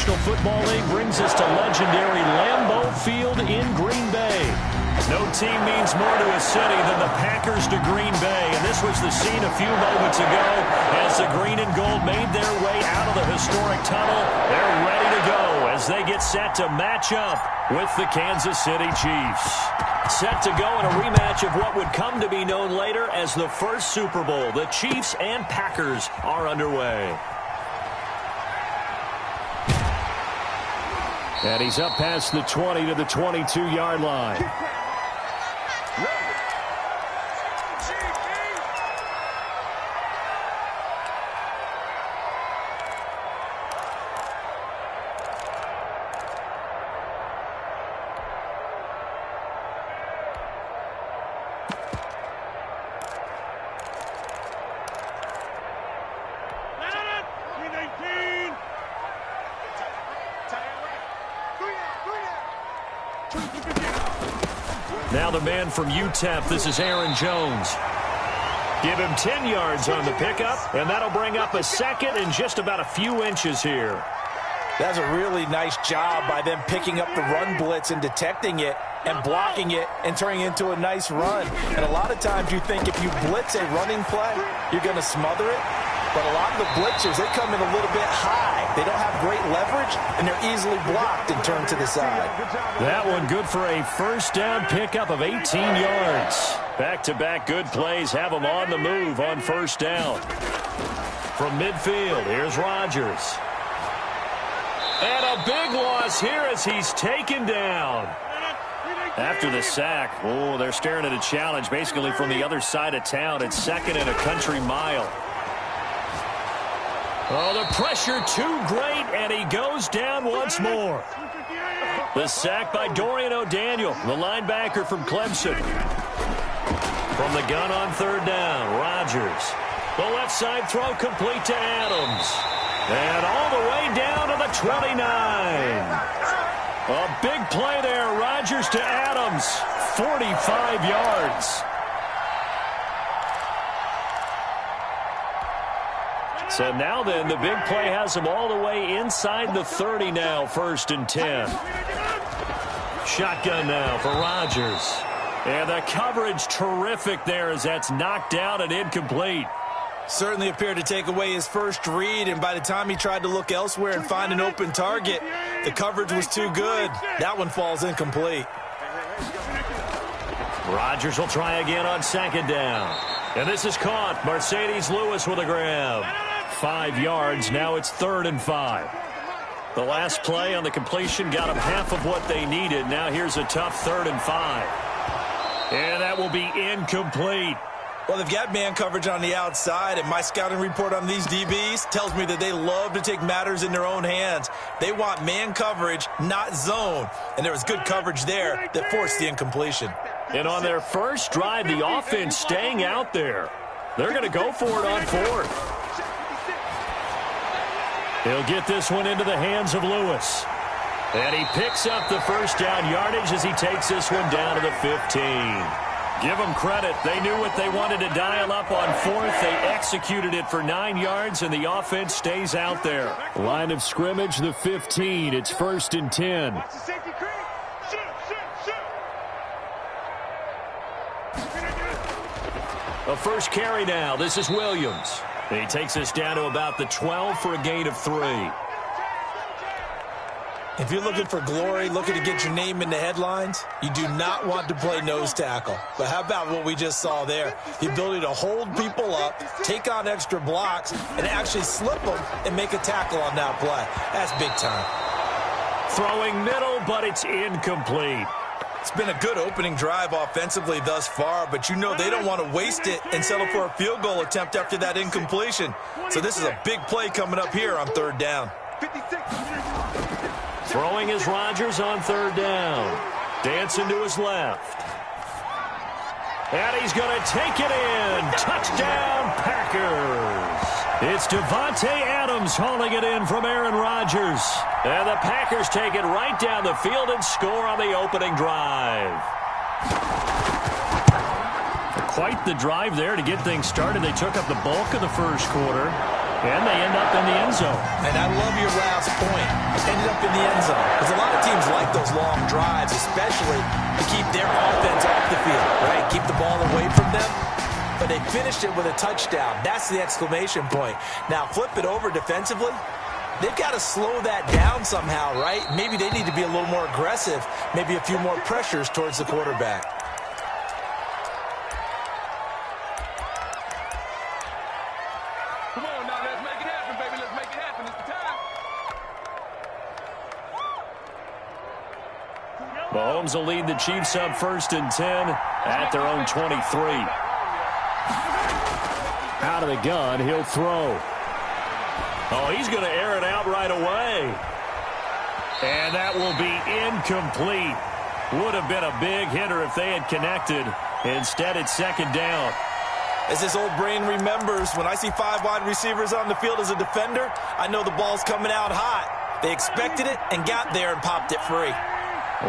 National Football League brings us to legendary Lambeau Field in Green Bay. No team means more to a city than the Packers to Green Bay, and this was the scene a few moments ago as the green and gold made their way out of the historic tunnel. They're ready to go as they get set to match up with the Kansas City Chiefs. Set to go in a rematch of what would come to be known later as the first Super Bowl. The Chiefs and Packers are underway. And he's up past the 20 to the 22-yard line. Now the man from UTEP, this is Aaron Jones. Give him 10 yards on the pickup, and that'll bring up a second and just about a few inches here. That's a really nice job by them picking up the run blitz and detecting it and blocking it and turning it into a nice run. And a lot of times you think if you blitz a running play, you're going to smother it. But a lot of the blitzers, they come in a little bit high. They don't have great leverage, and they're easily blocked and turned to the side. That one good for a first down pickup of 18 yards. Back-to-back good plays have them on the move on first down. From midfield, here's Rodgers. And a big loss here as he's taken down. After the sack, they're staring at a challenge basically from the other side of town. It's second and a country mile. Oh, the pressure too great, and he goes down once more. The sack by Dorian O'Daniel, the linebacker from Clemson. From the gun on third down, Rodgers. The left side throw complete to Adams. And all the way down to the 29. A big play there, Rodgers to Adams, 45 yards. So now then, the big play has them all the way inside the 30 now, first and 10. Shotgun now for Rodgers. And the coverage terrific there as that's knocked down and incomplete. Certainly appeared to take away his first read, and by the time he tried to look elsewhere and find an open target, the coverage was too good. That one falls incomplete. Rodgers will try again on second down. And this is caught. Mercedes Lewis with a grab. 5 yards. Now it's 3rd and 5. The last play on the completion got them half of what they needed. Now here's a tough 3rd and 5. And that will be incomplete. Well, they've got man coverage on the outside, and my scouting report on these DBs tells me that they love to take matters in their own hands. They want man coverage, not zone. And there was good coverage there that forced the incompletion. And on their first drive, the offense staying out there. They're going to go for it on 4th. He'll get this one into the hands of Lewis. And he picks up the first down yardage as he takes this one down to the 15. Give them credit. They knew what they wanted to dial up on 4th. They executed it for 9 yards, and the offense stays out there. Line of scrimmage, the 15. It's 1st and 10. A first carry now. This is Williams. He takes us down to about the 12 for a gain of 3. If you're looking for glory, looking to get your name in the headlines, you do not want to play nose tackle. But how about what we just saw there? The ability to hold people up, take on extra blocks, and actually slip them and make a tackle on that play. That's big time. Throwing middle, but it's incomplete. It's been a good opening drive offensively thus far, but you know they don't want to waste it and settle for a field goal attempt after that incompletion. So this is a big play coming up here on 3rd down. Throwing is Rodgers on 3rd down. Dancing to his left. And he's going to take it in. Touchdown, Packers. It's Davante Adams hauling it in from Aaron Rodgers. And the Packers take it right down the field and score on the opening drive. Quite the drive there to get things started. They took up the bulk of the first quarter. And they end up in the end zone. And I love your last point. And in the end zone. Because a lot of teams like those long drives, especially to keep their offense off the field, right? Keep the ball away from them. But they finished it with a touchdown. That's the exclamation point. Now, flip it over defensively. They've got to slow that down somehow, right? Maybe they need to be a little more aggressive. Maybe a few more pressures towards the quarterback. Come on now, let's make it happen, baby. Let's make it happen. It's the time. Mahomes will lead the Chiefs up 1st and 10 at their own 23. Out of the gun, he'll throw. Oh, he's going to air it out right away. And that will be incomplete. Would have been a big hitter if they had connected. Instead, it's 2nd down. As this old brain remembers, when I see 5 wide receivers on the field as a defender, I know the ball's coming out hot. They expected it and got there and popped it free.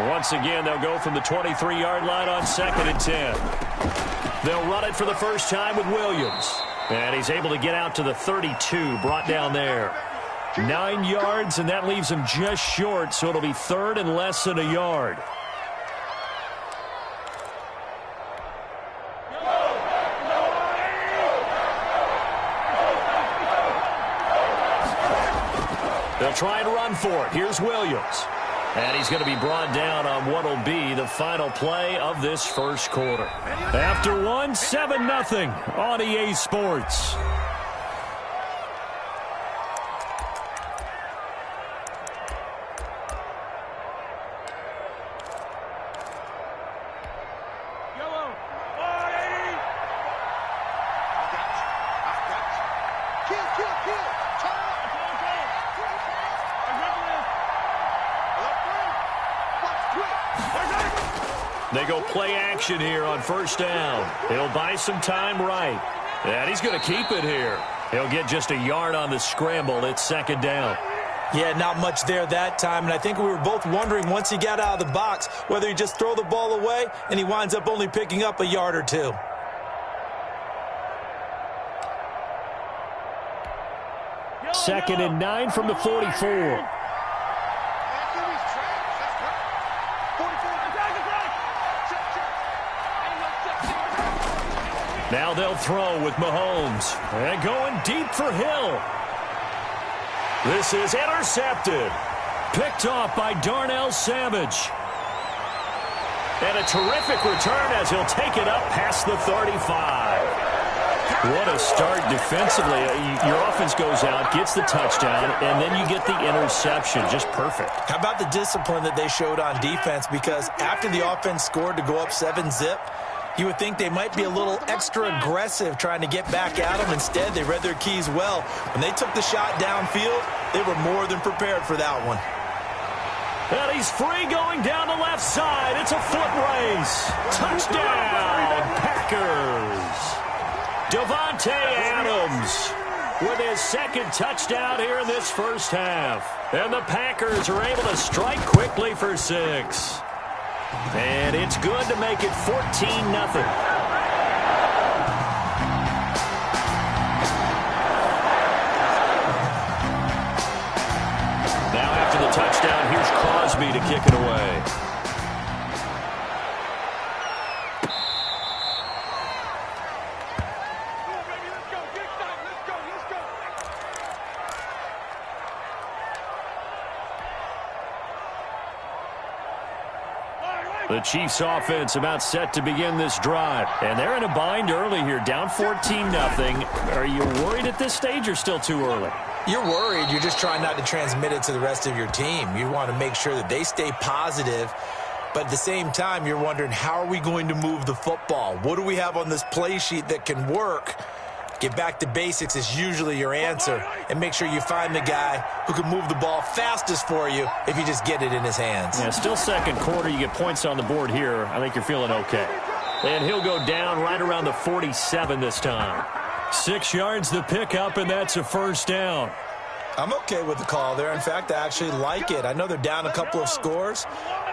Once again, they'll go from the 23-yard line on 2nd and 10. They'll run it for the first time with Williams. And he's able to get out to the 32, brought down there. 9 yards, and that leaves him just short, so it'll be 3rd and less than a yard. They'll try and run for it. Here's Williams. And he's going to be brought down on what will be the final play of this first quarter. After one, 7-0 on EA Sports. They go play action here on 1st down. He'll buy some time right. And he's going to keep it here. He'll get just a yard on the scramble. It's 2nd down. Yeah, not much there that time. And I think we were both wondering once he got out of the box whether he just throw the ball away and he winds up only picking up a yard or two. Second and 9 from the 44. Now they'll throw with Mahomes. And going deep for Hill. This is intercepted. Picked off by Darnell Savage. And a terrific return as he'll take it up past the 35. What a start defensively. Your offense goes out, gets the touchdown, and then you get the interception. Just perfect. How about the discipline that they showed on defense? Because after the offense scored to go up 7-zip, you would think they might be a little extra aggressive trying to get back at them. Instead, they read their keys well. When they took the shot downfield, they were more than prepared for that one. And he's free going down the left side. It's a foot race. Touchdown, Packers. Davante Adams with his 2nd touchdown here in this first half. And the Packers are able to strike quickly for 6. And it's good to make it 14-0. Now after the touchdown, here's Crosby to kick it away. The Chiefs offense about set to begin this drive. And they're in a bind early here, down 14-0. Are you worried at this stage or still too early? You're worried. You're just trying not to transmit it to the rest of your team. You want to make sure that they stay positive. But at the same time, you're wondering, how are we going to move the football? What do we have on this play sheet that can work? Get back to basics is usually your answer. And make sure you find the guy who can move the ball fastest for you if you just get it in his hands. Yeah, still 2nd quarter. You get points on the board here. I think you're feeling okay. And he'll go down right around the 47 this time. 6 yards the pickup, and that's a 1st down. I'm okay with the call there. In fact, I actually like it. I know they're down a couple of scores,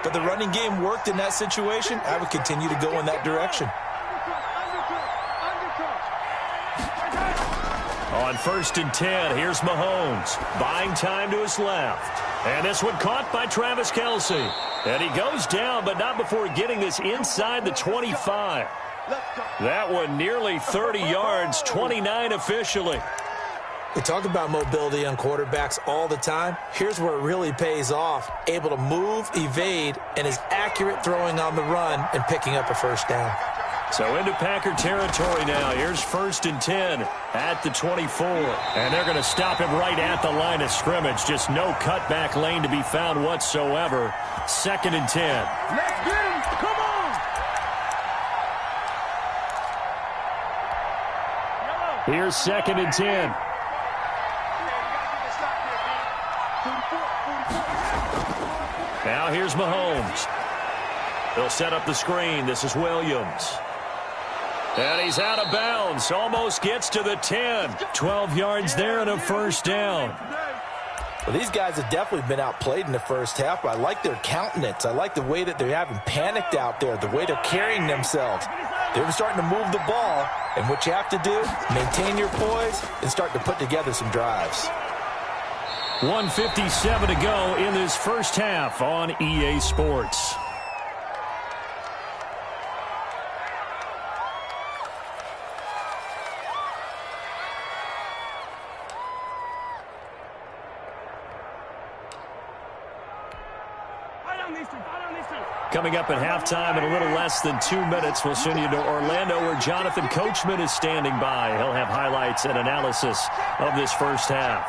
but the running game worked in that situation. I would continue to go in that direction. On 1st and 10, here's Mahomes. Buying time to his left. And this one caught by Travis Kelce. And he goes down, but not before getting this inside the 25. That one nearly 30 yards, 29 officially. We talk about mobility on quarterbacks all the time. Here's where it really pays off. Able to move, evade, and is accurate throwing on the run and picking up a first down. So into Packer territory now. Here's 1st and 10 at the 24. And they're going to stop him right at the line of scrimmage. Just no cutback lane to be found whatsoever. 2nd and 10. Let's get him. Come on. Here's 2nd and 10. Now here's Mahomes. They'll set up the screen. This is Williams. And he's out of bounds. Almost gets to the 10. 12 yards there and a first down. Well, these guys have definitely been outplayed in the first half, but I like their countenance. I like the way that they haven't panicked out there, the way they're carrying themselves. They're starting to move the ball, and what you have to do, maintain your poise and start to put together some drives. 1:57 to go in this first half on EA Sports. Coming up at halftime in a little less than 2 minutes, we'll send you to Orlando where Jonathan Coachman is standing by. He'll have highlights and analysis of this first half.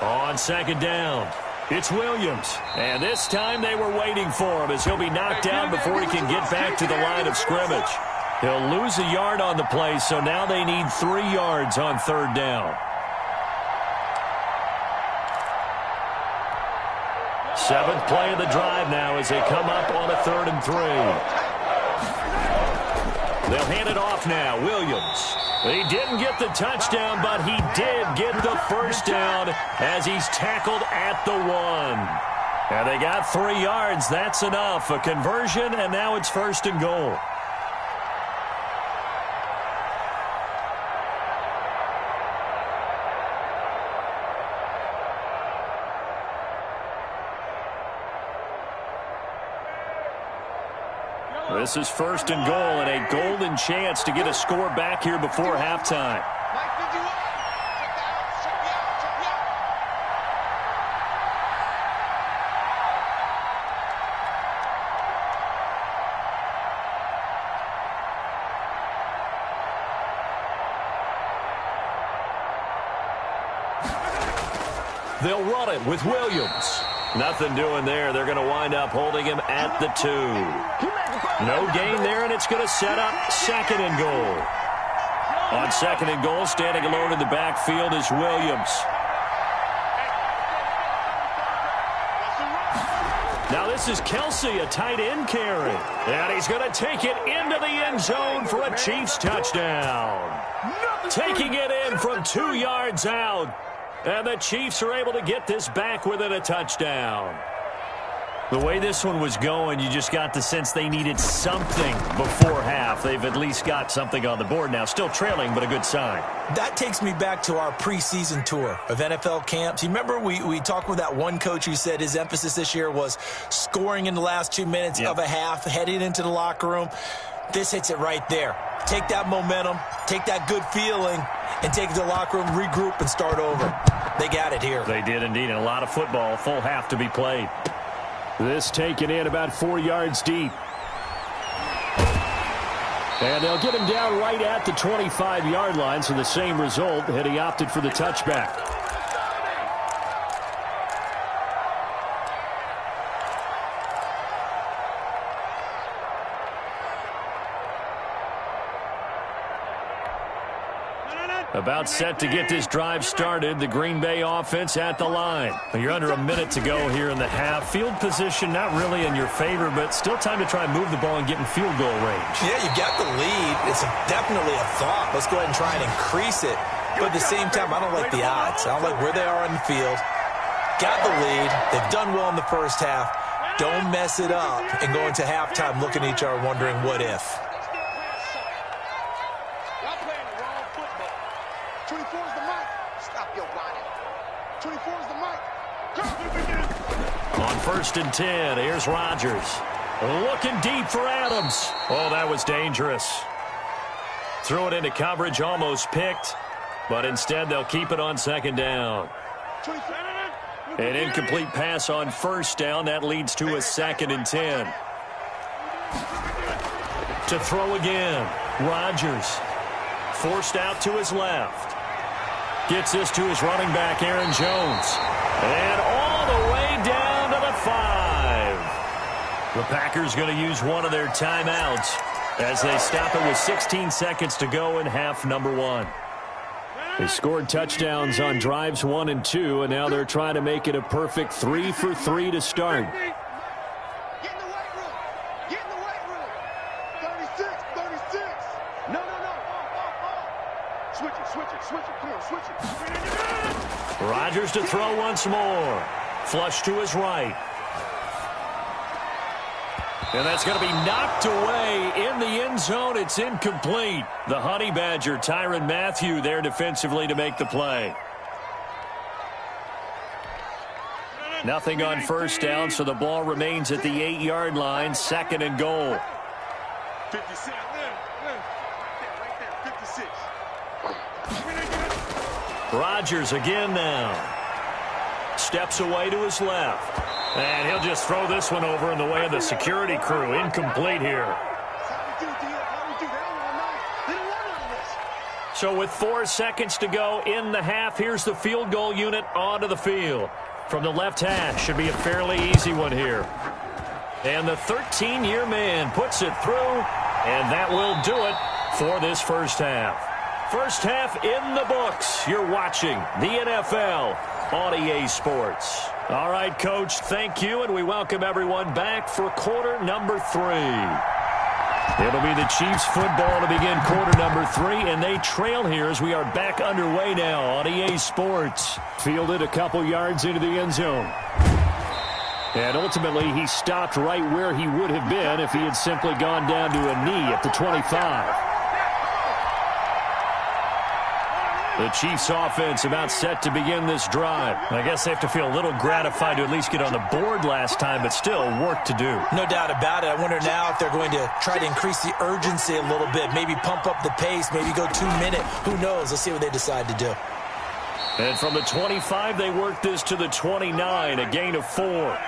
On 2nd down, it's Williams. And this time they were waiting for him as he'll be knocked down before he can get back to the line of scrimmage. He'll lose a yard on the play, so now they need 3 yards on 3rd down. 7th play of the drive now as they come up on a 3rd and 3. They'll hand it off now. Williams. He didn't get the touchdown, but he did get the first down as he's tackled at the 1. And they got 3 yards. That's enough. A conversion, and now it's 1st and goal. This is 1st and goal and a golden chance to get a score back here before halftime. They'll run it with Williams. Nothing doing there. They're going to wind up holding him at the 2. No gain there, and it's going to set up 2nd and goal. On 2nd and goal, standing alone in the backfield is Williams. Now this is Kelce, a tight end carry. And he's going to take it into the end zone for a Chiefs touchdown. Taking it in from 2 yards out. And the Chiefs are able to get this back within a touchdown. The way this one was going, you just got the sense they needed something before half. They've at least got something on the board now. Still trailing, but a good sign. That takes me back to our preseason tour of NFL camps. You remember we talked with that one coach who said his emphasis this year was scoring in the last 2 minutes of a half, heading into the locker room. This hits it right there. Take that momentum, take that good feeling, and take it to the locker room, regroup, and start over. They got it here. They did indeed, and a lot of football, full half to be played. This taken in about 4 yards deep. And they'll get him down right at the 25-yard line, so the same result had he opted for the touchback. About set to get this drive started. The Green Bay offense at the line. You're under a minute to go here in the half. Field position not really in your favor, but still time to try and move the ball and get in field goal range. Yeah, you got the lead. It's definitely a thought. Let's go ahead and try and increase it. But at the same time, I don't like the odds. I don't like where they are on the field. Got the lead. They've done well in the first half. Don't mess it up and go into halftime looking at each other wondering what if. 24 is the mic. Stop your whining. 24 is the mic. On 1st and 10, here's Rodgers. Looking deep for Adams. Oh, that was dangerous. Threw it into coverage, almost picked. But instead, they'll keep it on 2nd down. An incomplete pass on 1st down. That leads to a 2nd and 10. To throw again. Rodgers. Forced out to his left. Gets this to his running back, Aaron Jones. And all the way down to the 5. The Packers going to use one of their timeouts as they stop it with 16 seconds to go in half number 1. They scored touchdowns on drives 1 and 2, and now they're trying to make it a perfect 3 for 3 to start. Get in the weight room. Get in the weight room. 36, 36. No. Switch it. Come on, switch it. Rodgers to throw once more. Flush to his right. And that's going to be knocked away in the end zone. It's incomplete. The Honey Badger, Tyrann Mathieu, there defensively to make the play. Nothing on 1st down, so the ball remains at the 8-yard line. 2nd and goal. 56. Right there. 56. Rodgers again now. Steps away to his left. And he'll just throw this one over in the way of the security crew. Incomplete here. So with 4 seconds to go in the half, here's the field goal unit onto the field. From the left hash, should be a fairly easy one here. And the 13-year man puts it through, and that will do it for this first half. First half in the books. You're watching the NFL on EA Sports. All right, Coach, thank you, and we welcome everyone back for quarter number 3. It'll be the Chiefs football to begin quarter number 3, and they trail here as we are back underway now on EA Sports. Fielded a couple yards into the end zone. And ultimately, he stopped right where he would have been if he had simply gone down to a knee at the 25. The Chiefs offense about set to begin this drive. I guess they have to feel a little gratified to at least get on the board last time, but still work to do. No doubt about it. I wonder now if they're going to try to increase the urgency a little bit, maybe pump up the pace, maybe go 2 minute. Who knows? Let's see what they decide to do. And from the 25, they work this to the 29, a gain of 4.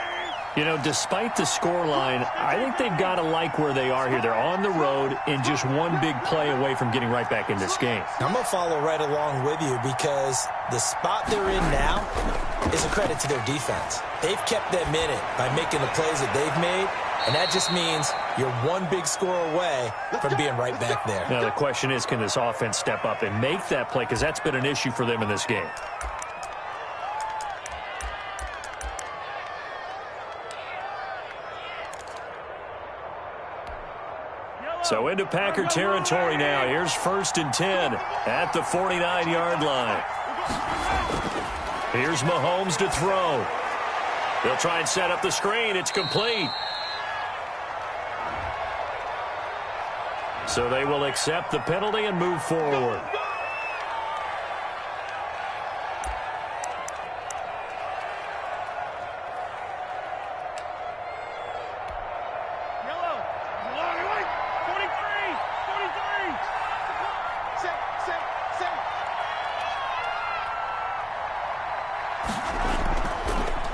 You know, despite the scoreline, I think they've got to like where they are here. They're on the road and just one big play away from getting right back in this game. I'm going to follow right along with you because the spot they're in now is a credit to their defense. They've kept them in it by making the plays that they've made, and that just means you're one big score away from being right back there. Now, the question is, can this offense step up and make that play? Because that's been an issue for them in this game. So into Packer territory now. Here's 1st and 10 at the 49-yard line. Here's Mahomes to throw. They'll try and set up the screen. It's complete. So they will accept the penalty and move forward.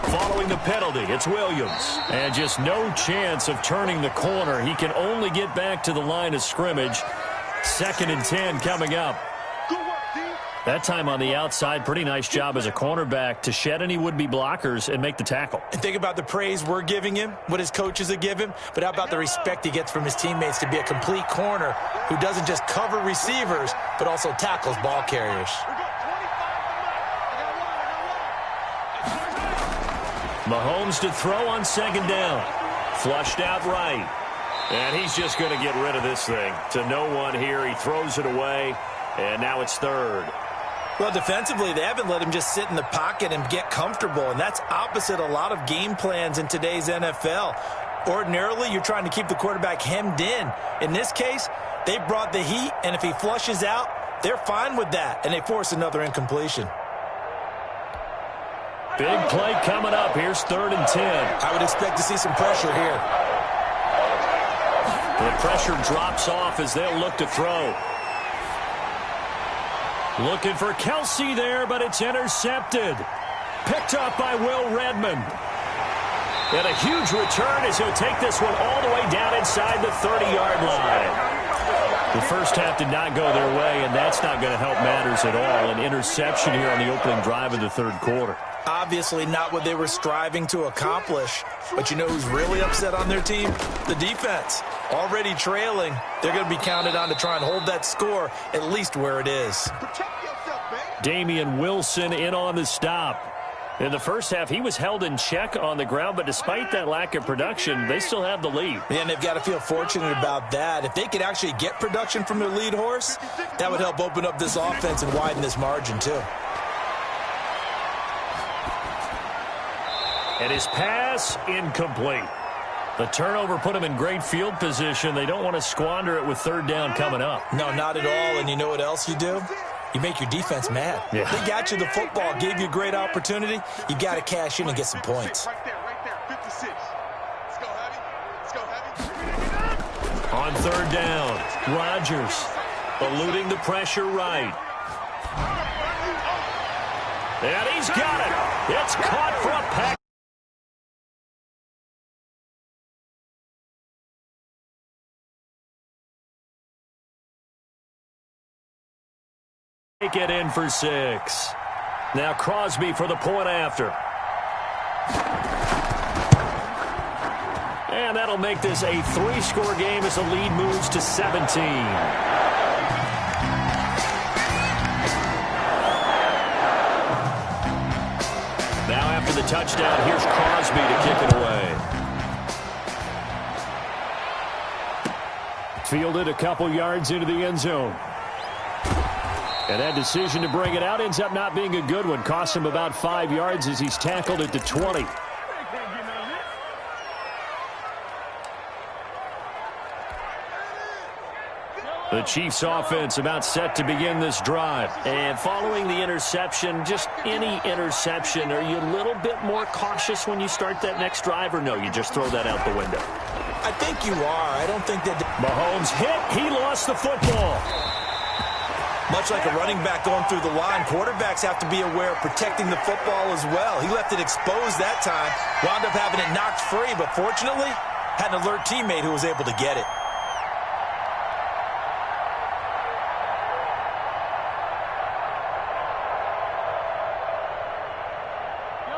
Following the penalty, it's Williams. And just no chance of turning the corner. He can only get back to the line of scrimmage. 2nd and 10 coming up. That time on the outside, pretty nice job as a cornerback to shed any would-be blockers and make the tackle. And think about the praise we're giving him, what his coaches have given him, but how about the respect he gets from his teammates to be a complete corner who doesn't just cover receivers, but also tackles ball carriers. Mahomes to throw on 2nd down. Flushed out right. And he's just going to get rid of this thing. To no one here. He throws it away. And now it's 3rd. Well, defensively, they haven't let him just sit in the pocket and get comfortable. And that's opposite a lot of game plans in today's NFL. Ordinarily, you're trying to keep the quarterback hemmed in. In this case, they brought the heat. And if he flushes out, They're fine with that, and they force another incompletion. Big play coming up. Here's 3rd and 10. I would expect to see some pressure here. The pressure drops off as they'll look to throw. Looking for Kelsey there, but it's intercepted. Picked up by Will Redmond. And a huge return as he'll take this one all the way down inside the 30-yard line. The first half did not go their way, and that's not going to help matters at all. An interception here on the opening drive of the 3rd quarter. Obviously not what they were striving to accomplish. But you know who's really upset on their team? The defense. Already trailing, they're going to be counted on to try and hold that score at least where it is. Damian Wilson in on the stop. In the first half, he was held in check on the ground, but despite that lack of production, they still have the lead. And they've got to feel fortunate about that. If they could actually get production from their lead horse, that would help open up this offense and widen this margin too. And his pass, incomplete. The turnover put him in great field position. They don't want to squander it with 3rd down coming up. No, not at all. And you know what else you do? You make your defense mad. Yeah. They got you the football, gave you a great opportunity. You got to cash in and get some points. Right there, 56. Let's go, Heavy. On 3rd down, Rodgers eluding the pressure right. And he's got it. It's caught for a pack. Take it in for 6. Now Crosby for the point after. And that'll make this a 3-score game as the lead moves to 17. Now after the touchdown, here's Crosby to kick it away. Fielded a couple yards into the end zone. And that decision to bring it out ends up not being a good one. Costs him about 5 yards as he's tackled at the 20. The Chiefs offense about set to begin this drive. And following the interception, just any interception, are you a little bit more cautious when you start that next drive, or no, you just throw that out the window? I think you are. I don't think that... Mahomes hit. He lost the football. Much like a running back going through the line, quarterbacks have to be aware of protecting the football as well. He left it exposed that time, wound up having it knocked free, but fortunately, had an alert teammate who was able to get it.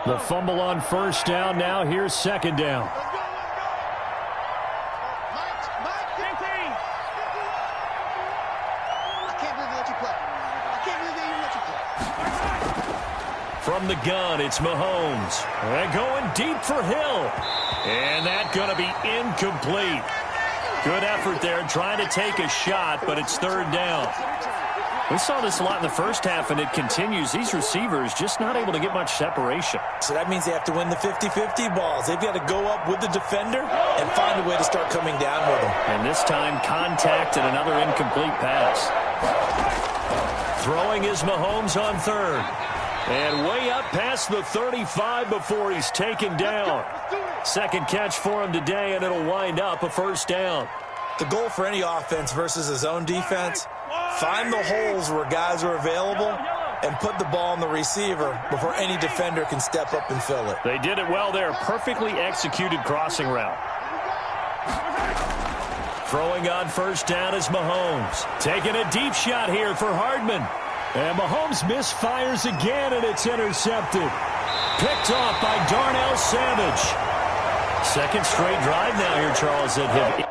The fumble on 1st down. Now here's 2nd down. From the gun, it's Mahomes. And going deep for Hill. And that's going to be incomplete. Good effort there, trying to take a shot, but it's 3rd down. We saw this a lot in the first half, and it continues. These receivers just not able to get much separation. So that means they have to win the 50-50 balls. They've got to go up with the defender and find a way to start coming down with them. And this time, contact and another incomplete pass. Throwing is Mahomes on 3rd. And way up past the 35 before he's taken down. 2nd catch for him today, and it'll wind up a 1st down. The goal for any offense versus his own defense, find the holes where guys are available and put the ball on the receiver before any defender can step up and fill it. They did it well there. Perfectly executed crossing route. Throwing on 1st down is Mahomes. Taking a deep shot here for Hardman. And Mahomes misfires again, and it's intercepted. Picked off by Darnell Savage. 2nd straight drive now here, Charles, that hit.